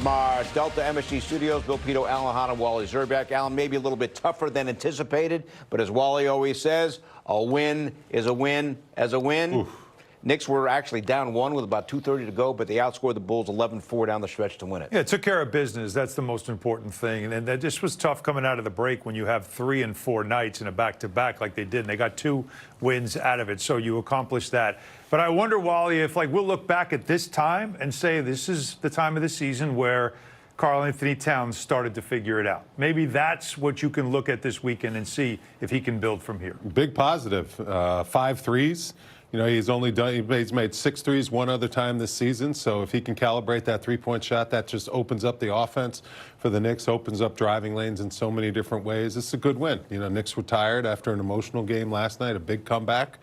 From our Delta MSG studios, Bill Pito, Alan Hahn, and Wally Zerbiak. Alan, maybe a little bit tougher than anticipated, but as Wally always says, a win is a win as a win. Oof. Knicks were actually down one with about 2:30 to go, but they outscored the Bulls 11-4 down the stretch to win it. Yeah, it took care of business. That's the most important thing. And that just was tough coming out of the break when you have 3 and 4 nights in a back-to-back like they did. And they got 2 wins out of it, so you accomplished that. But I wonder, Wally, if we'll look back at this time and say this is the time of the season where Karl-Anthony Towns started to figure it out. Maybe that's what you can look at this weekend and see if he can build from here. Big positive. 5 threes. You know, he's made 6 threes one other time this season. So if he can calibrate that three-point shot, that just opens up the offense for the Knicks, opens up driving lanes in so many different ways. It's a good win. You know, Knicks were tired after an emotional game last night, a big comeback.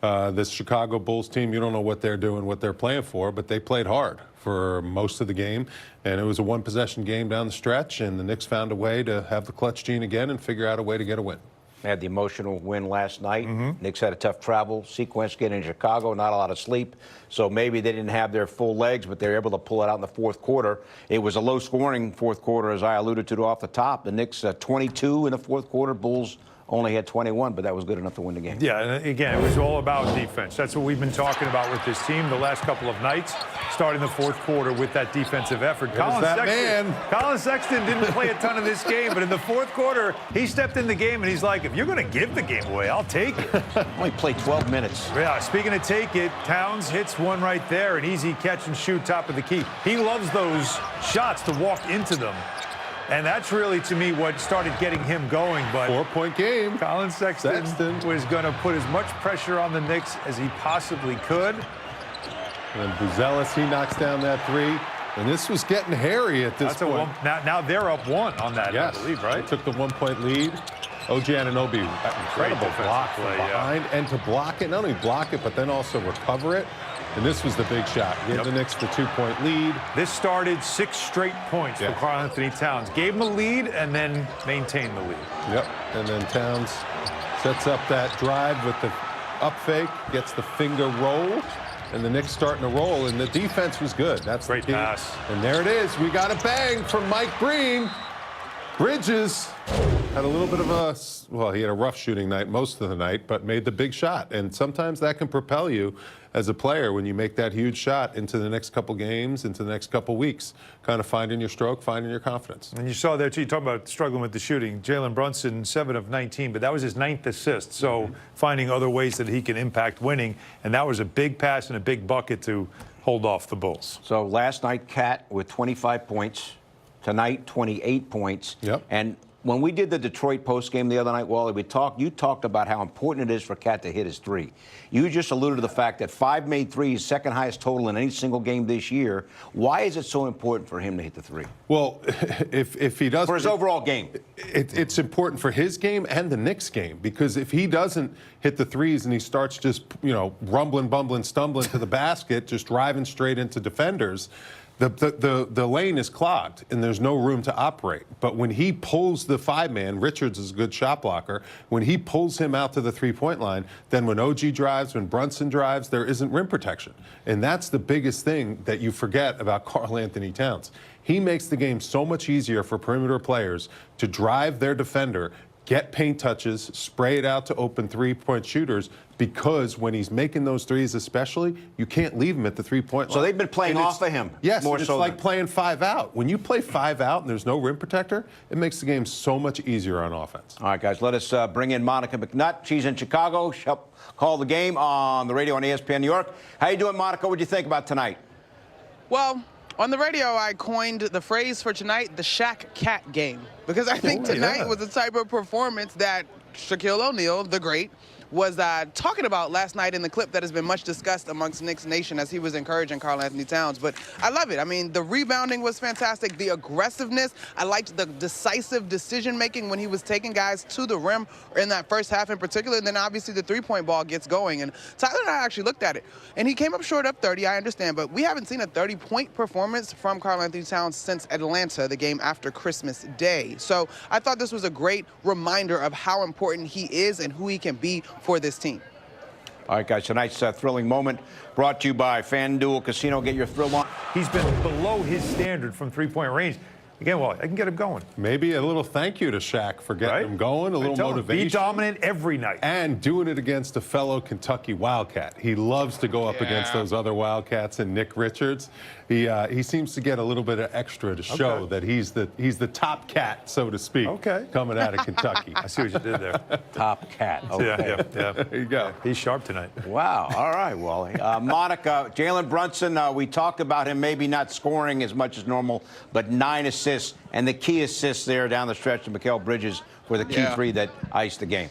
This Chicago Bulls team, you don't know what they're doing, what they're playing for, but they played hard for most of the game. And it was a one-possession game down the stretch, and the Knicks found a way to have the clutch gene again and figure out a way to get a win. They had the emotional win last night. Knicks had a tough travel sequence getting to Chicago, not a lot of sleep. So maybe they didn't have their full legs, but they were able to pull it out in the fourth quarter. It was a low-scoring fourth quarter, as I alluded to off the top. The Knicks 22 in the fourth quarter. Bulls only had 21, but that was good enough to win the game. Yeah, and again, it was all about defense. That's what we've been talking about with this team the last couple of nights, starting the fourth quarter with that defensive effort. Colin Sexton didn't play a ton of this game, but in the fourth quarter, he stepped in the game, and he's like, if you're going to give the game away, I'll take it. Only played 12 minutes. Yeah, speaking of take it, Towns hits one right there, an easy catch and shoot, top of the key. He loves those shots to walk into them. And that's really, to me, what started getting him going. But 4-point game. Colin Sexton was going to put as much pressure on the Knicks as he possibly could. And Buzelis, he knocks down that 3. And this was getting hairy at this point. Now they're up 1 on that, yes. I believe, right? They took the 1-point lead. OG Anunoby, incredible block from behind. And to block it, not only block it, but then also recover it. And this was the big shot. Gave the Knicks the 2-point lead. This started 6 straight points for Karl-Anthony Towns. Gave him a lead and then maintained the lead. Yep. And then Towns sets up that drive with the up fake, gets the finger roll, and the Knicks starting to roll. And the defense was good. That's great pass. And there it is. We got a bang from Mike Breen. Bridges had a little bit of a, well, he had a rough shooting night most of the night, but made the big shot. And sometimes that can propel you as a player when you make that huge shot into the next couple games, into the next couple weeks, kind of finding your stroke, finding your confidence. And you saw there, too, you talk about struggling with the shooting. Jalen Brunson, 7 of 19, but that was his 9th assist. So finding other ways that he can impact winning. And that was a big pass and a big bucket to hold off the Bulls. So last night, Cat with 25 points. Tonight, 28 points. Yep. And when we did the Detroit postgame the other night, Wally, you talked about how important it is for Cat to hit his 3. You just alluded to the fact that 5 made threes, second highest total in any single game this year. Why is it so important for him to hit the 3? Well, if he does, for his overall game, it's important for his game and the Knicks game, because if he doesn't hit the 3s and he starts just, you know, rumbling, bumbling, stumbling to the basket, just driving straight into defenders, the lane is clogged and there's no room to operate. But when he pulls the 5-man, Richards is a good shot blocker, when he pulls him out to the 3-point line, then when OG drives, when Brunson drives, there isn't rim protection. And that's the biggest thing that you forget about Karl-Anthony Towns. He makes the game so much easier for perimeter players to drive their defender, get paint touches, spray it out to open 3-point shooters, because when he's making those 3s especially, you can't leave him at the 3-point line. So they've been playing off of him. Yes, more it's so like playing 5 out. When you play 5 out and there's no rim protector, it makes the game so much easier on offense. All right, guys, let us bring in Monica McNutt. She's in Chicago. She'll call the game on the radio on ESPN New York. How you doing, Monica? What do you think about tonight? Well, on the radio, I coined the phrase for tonight, the Shaq Cat game, because I think tonight was the type of performance that Shaquille O'Neal, the great, was talking about last night in the clip that has been much discussed amongst Knicks Nation as he was encouraging Karl-Anthony Towns. But I love it. I mean, the rebounding was fantastic. The aggressiveness. I liked the decisive decision-making when he was taking guys to the rim in that first half in particular. And then obviously the three-point ball gets going. And Tyler and I actually looked at it. And he came up short of 30, I understand. But we haven't seen a 30-point performance from Karl-Anthony Towns since Atlanta, the game after Christmas Day. So I thought this was a great reminder of how important he is and who he can be for this team. All right, guys, tonight's thrilling moment brought to you by FanDuel Casino. Get your thrill on. He's been below his standard from three-point range. Again, well, I can get him going. Maybe a little thank you to Shaq for getting him going, a little motivation. Be dominant every night. And doing it against a fellow Kentucky Wildcat. He loves to go up against those other Wildcats and Nick Richards. He seems to get a little bit of extra to show that he's the top cat, so to speak, coming out of Kentucky. I see what you did there. Top cat. Okay. Yeah. There you go. He's sharp tonight. Wow. All right, Wally. Monica, Jalen Brunson, we talked about him maybe not scoring as much as normal, but 9 assists, and the key assists there down the stretch to Mikal Bridges were the key 3 that iced the game.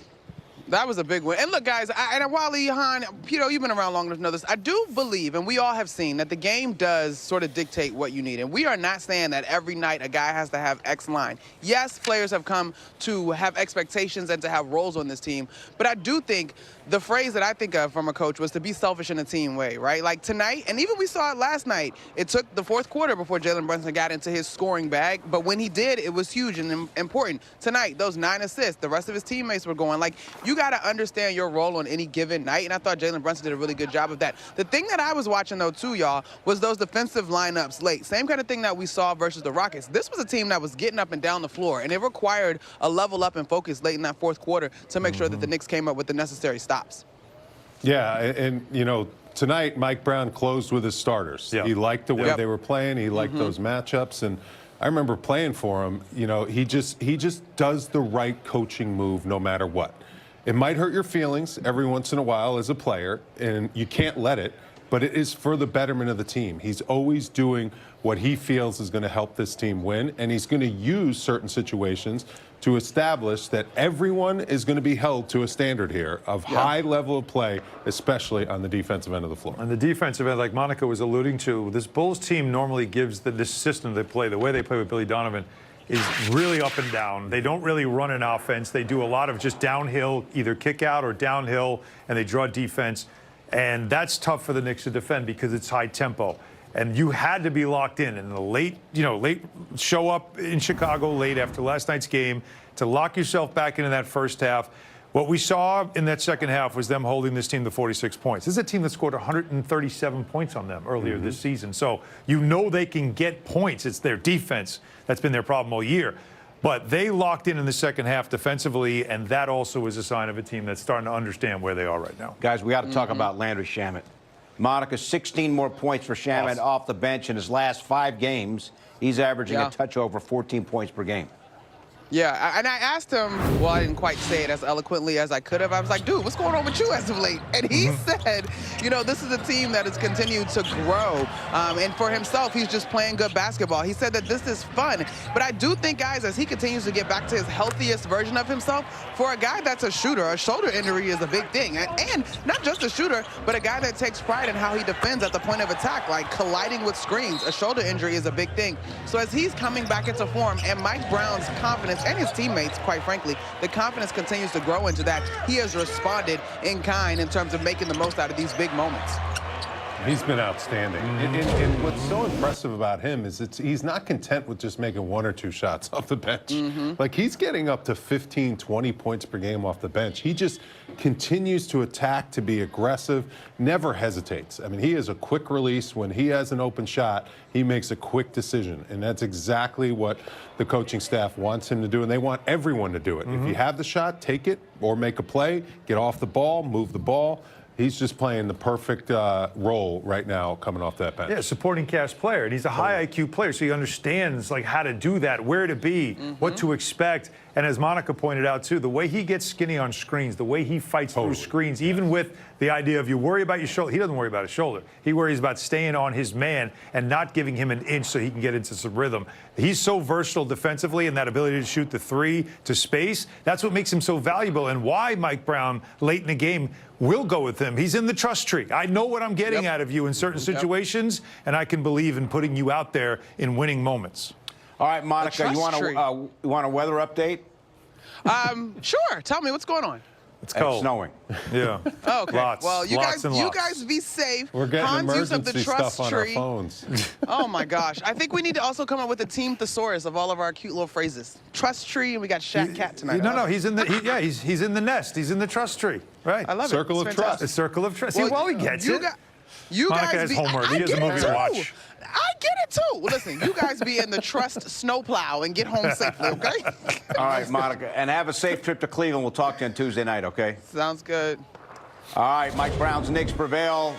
That was a big win. And look, guys, and Wally, Han, Pito, you've been around long enough to know this. I do believe, and we all have seen, that the game does sort of dictate what you need. And we are not saying that every night a guy has to have X line. Yes, players have come to have expectations and to have roles on this team. But I do think the phrase that I think of from a coach was to be selfish in a team way, right? Like tonight, and even we saw it last night, it took the fourth quarter before Jalen Brunson got into his scoring bag. But when he did, it was huge and important. Tonight, those 9 assists, the rest of his teammates were going. Like, you got to understand your role on any given night, and I thought Jalen Brunson did a really good job of that. The thing that I was watching, though, too, y'all, was those defensive lineups late. Same kind of thing that we saw versus the Rockets. This was a team that was getting up and down the floor, and it required a level up and focus late in that fourth quarter to make sure that the Knicks came up with the necessary stops. Yeah, and you know, tonight Mike Brown closed with his starters. He liked the way they were playing. He liked those matchups, and I remember playing for him. You know, he just does the right coaching move no matter what. It might hurt your feelings every once in a while as a player, and you can't let it, but it is for the betterment of the team. He's always doing what he feels is going to help this team win, and he's going to use certain situations to establish that everyone is going to be held to a standard here of high level of play, especially on the defensive end of the floor. On the defensive end, like Monica was alluding to, this Bulls team normally gives this system they play, the way they play with Billy Donovan, is really up and down. They don't really run an offense. They do a lot of just downhill, either kick out or downhill, and they draw defense. And that's tough for the Knicks to defend because it's high tempo. And you had to be locked in the late show up in Chicago late after last night's game to lock yourself back into that first half. What we saw in that second half was them holding this team to 46 points. This is a team that scored 137 points on them earlier this season. So you know they can get points. It's their defense that's been their problem all year. But they locked in the second half defensively, and that also is a sign of a team that's starting to understand where they are right now. Guys, we got to talk about Landry Shamet. Monica, 16 more points for Shamet off the bench in his last 5 games. He's averaging a touch over 14 points per game. Yeah, and I asked him, well, I didn't quite say it as eloquently as I could have. I was like, dude, what's going on with you as of late? And he said, you know, this is a team that has continued to grow. And for himself, he's just playing good basketball. He said that this is fun. But I do think, guys, as he continues to get back to his healthiest version of himself, for a guy that's a shooter, a shoulder injury is a big thing. And not just a shooter, but a guy that takes pride in how he defends at the point of attack, like colliding with screens. A shoulder injury is a big thing. So as he's coming back into form, and Mike Brown's confidence and his teammates, quite frankly, the confidence continues to grow into that. He has responded in kind in terms of making the most out of these big moments. He's been outstanding. And what's so impressive about him is he's not content with just making 1 or 2 shots off the bench. Like, he's getting up to 15, 20 points per game off the bench. He just continues to attack, to be aggressive, never hesitates. I mean, he has a quick release. When he has an open shot, he makes a quick decision. And that's exactly what the coaching staff wants him to do, and they want everyone to do it. If you have the shot, take it or make a play, get off the ball, move the ball. He's just playing the perfect role right now coming off that bench. Yeah, supporting cast player. And he's a high IQ player, so he understands like how to do that, where to be, what to expect. And as Monica pointed out, too, the way he gets skinny on screens, the way he fights through screens, even with the idea of you worry about your shoulder. He doesn't worry about his shoulder. He worries about staying on his man and not giving him an inch so he can get into some rhythm. He's so versatile defensively, and that ability to shoot the 3 to space, that's what makes him so valuable and why Mike Brown, late in the game, will go with him. He's in the trust tree. I know what I'm getting out of you in certain situations, and I can believe in putting you out there in winning moments. All right, Monica, you want a weather update? Sure. Tell me what's going on. It's and cold. snowing. Yeah. Okay. Lots. Well, you Lots and you lots. guys be safe. We're getting Hans, use up the emergency trust stuff on our tree. phones. Oh my gosh. I think we need to also come up with a team thesaurus of all of our cute little phrases. Trust tree, and we got Shaq Cat tonight. No, he's in the he's in the nest. He's in the trust tree. Right. I love Circle it. of It's trust. The fantastic. circle of trust. See, Well, he gets you it. got- You Monica guys has be, homework. He has a get it movie to too. watch. I get it too. Listen, you guys be in the trust snowplow and get home safely, okay? All right, Monica, and have a safe trip to Cleveland. We'll talk to you on Tuesday night, okay? Sounds good. All right, Mike Brown's Knicks prevail.